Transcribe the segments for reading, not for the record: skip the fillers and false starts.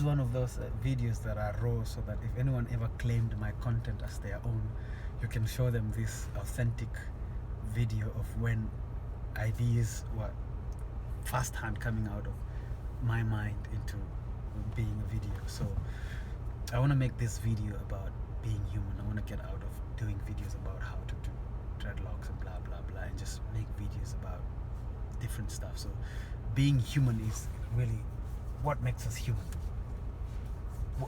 is one of those videos that are raw, so that if anyone ever claimed my content as their own, you can show them this authentic video of when ideas were first-hand coming out of my mind into being a video. So I want to make this video about being human. I want to get out of doing videos about how to do dreadlocks and blah blah blah, and just make videos about different stuff. So being human is really what makes us human.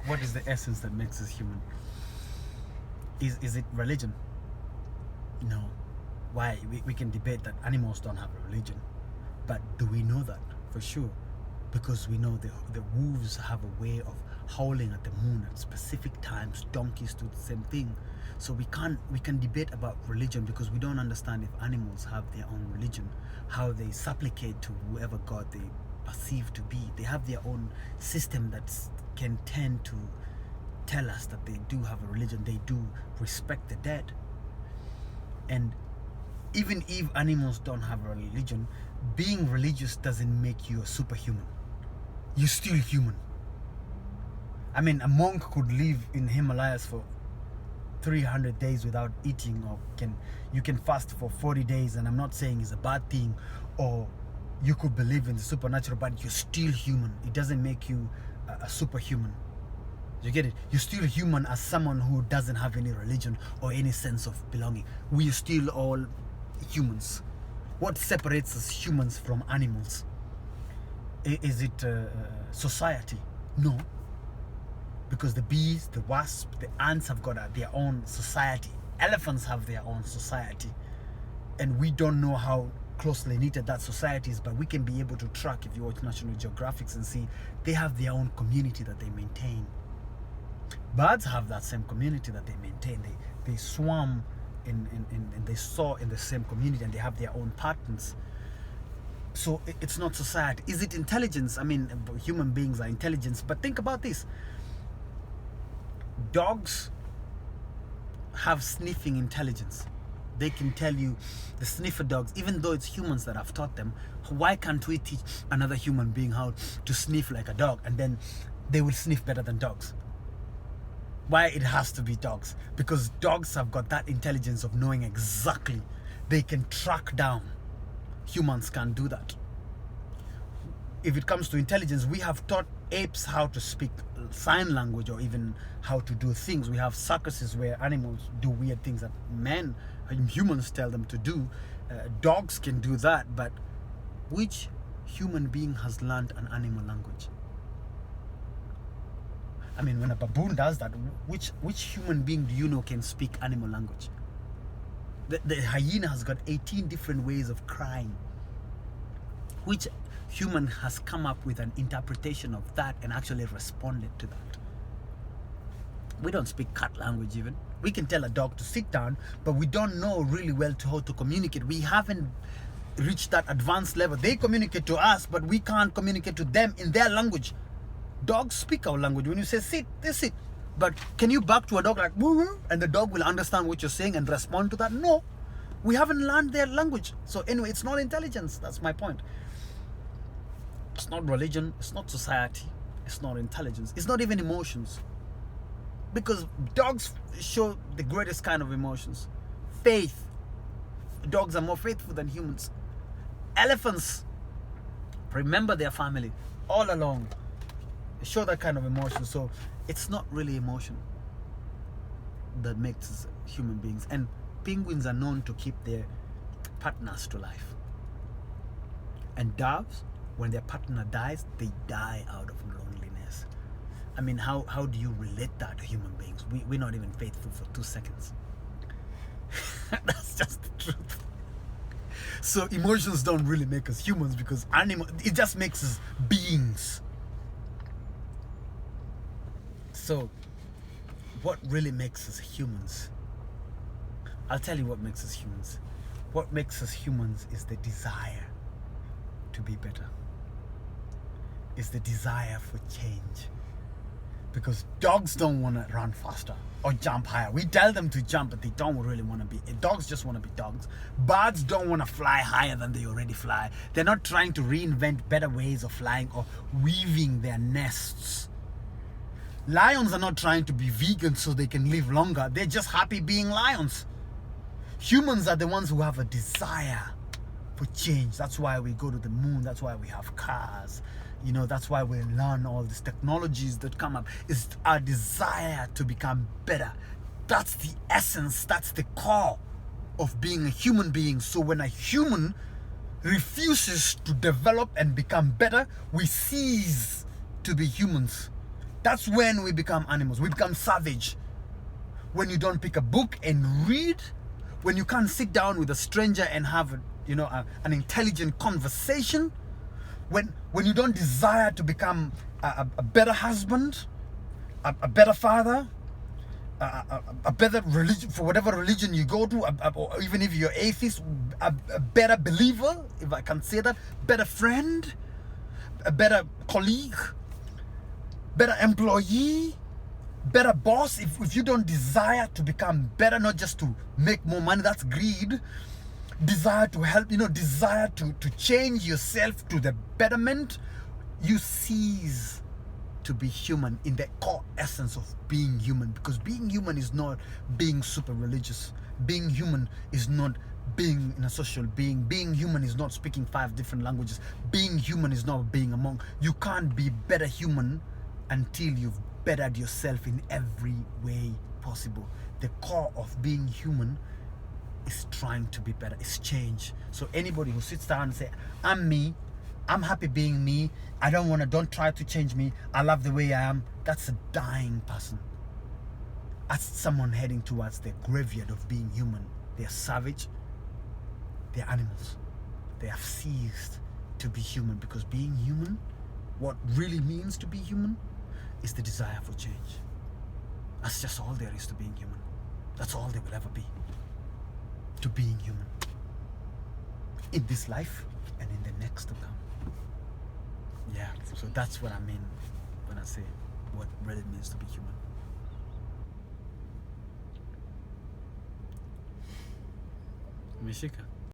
What is the essence that makes us human? Is it religion? No. Why? We can debate that animals don't have a religion, but do we know that for sure? Because we know the wolves have a way of howling at the moon at specific times. Donkeys do the same thing. So we can debate about religion because we don't understand if animals have their own religion, how they supplicate to whoever God they perceive to be. They have their own system that can tend to tell us that they do have a religion. They do respect the dead. And even if animals don't have a religion, being religious doesn't make you a superhuman. You're still human. I mean, a monk could live in Himalayas for 300 days without eating, or you can fast for 40 days, and I'm not saying it's a bad thing, or you could believe in the supernatural, but you're still human. It doesn't make you a superhuman. You get it? You're still human as someone who doesn't have any religion or any sense of belonging. We are still all humans. What separates us humans from animals? Is it society? No. Because the bees, the wasps, the ants have got their own society. Elephants have their own society. And we don't know how closely knitted that society is, but we can be able to track, if you watch National Geographic, and see they have their own community that they maintain. Birds have that same community that they maintain. They swarm and they soar in the same community, and they have their own patterns. So it's not society. Is it intelligence? I mean, human beings are intelligence, but think about this. Dogs have sniffing intelligence. They can tell you, the sniffer dogs, even though it's humans that have taught them, why can't we teach another human being how to sniff like a dog, and then they will sniff better than dogs? Why it has to be dogs? Because dogs have got that intelligence of knowing exactly. They can track down. Humans can't do that. If it comes to intelligence, we have taught apes how to speak sign language, or even how to do things. We have circuses where animals do weird things that humans tell them to do. Dogs can do that, but which human being has learned an animal language? I mean, when a baboon does that, which human being do you know can speak animal language? The hyena has got 18 different ways of crying. Which human has come up with an interpretation of that and actually responded to that? We don't speak cat language even. We can tell a dog to sit down, but we don't know really well how to communicate. We haven't reached that advanced level. They communicate to us, but we can't communicate to them in their language. Dogs speak our language. When you say sit, they sit. But can you bark to a dog like woo, and the dog will understand what you're saying and respond to that? No. We haven't learned their language. So anyway, it's not intelligence. That's my point. It's not religion. It's not society. It's not intelligence. It's not even emotions. Because dogs show the greatest kind of emotions. Faith. Dogs are more faithful than humans. Elephants remember their family all along. They show that kind of emotion. So it's not really emotion that makes us human beings. And penguins are known to keep their partners to life. And doves, when their partner dies, they die out of loneliness. I mean, how do you relate that to human beings? We're not even faithful for 2 seconds. That's just the truth. So emotions don't really make us humans, because it just makes us beings. So what really makes us humans? I'll tell you what makes us humans. What makes us humans is the desire to be better. It's the desire for change. Because dogs don't want to run faster or jump higher. We tell them to jump, but they don't really want to be. Dogs just want to be dogs. Birds don't want to fly higher than they already fly. They're not trying to reinvent better ways of flying or weaving their nests. Lions are not trying to be vegan so they can live longer. They're just happy being lions. Humans are the ones who have a desire for change. That's why we go to the moon. That's why we have cars. You know, that's why we learn all these technologies that come up. It's our desire to become better. That's the essence. That's the core of being a human being. So when a human refuses to develop and become better, we cease to be humans. That's when we become animals. We become savage. When you don't pick a book and read, when you can't sit down with a stranger and have an intelligent conversation, when you don't desire to become a better husband, a better father, a better religion, for whatever religion you go to, or even if you're atheist, a better believer, if I can say that, better friend, a better colleague, better employee, better boss. If you don't desire to become better, not just to make more money, that's greed. Desire to help, desire to change yourself to the betterment, you cease to be human in the core essence of being human. Because being human is not being super religious. Being human is not being in a social being. Being human is not speaking 5 different languages. Being human is not being a monk. You can't be better human until you've bettered yourself in every way possible. The core of being human is trying to be better. It's change. So anybody who sits down and say, I'm me, I'm happy being me, don't try to change me, I love the way I am, that's a dying person. That's someone heading towards the graveyard of being human. They're savage. They're animals. They have ceased to be human, because being human, what really means to be human, is the desire for change. That's just all there is to being human. That's all there will ever be to being human, in this life and in the next to come. Yeah, so that's what I mean when I say what really means to be human. Umeshika?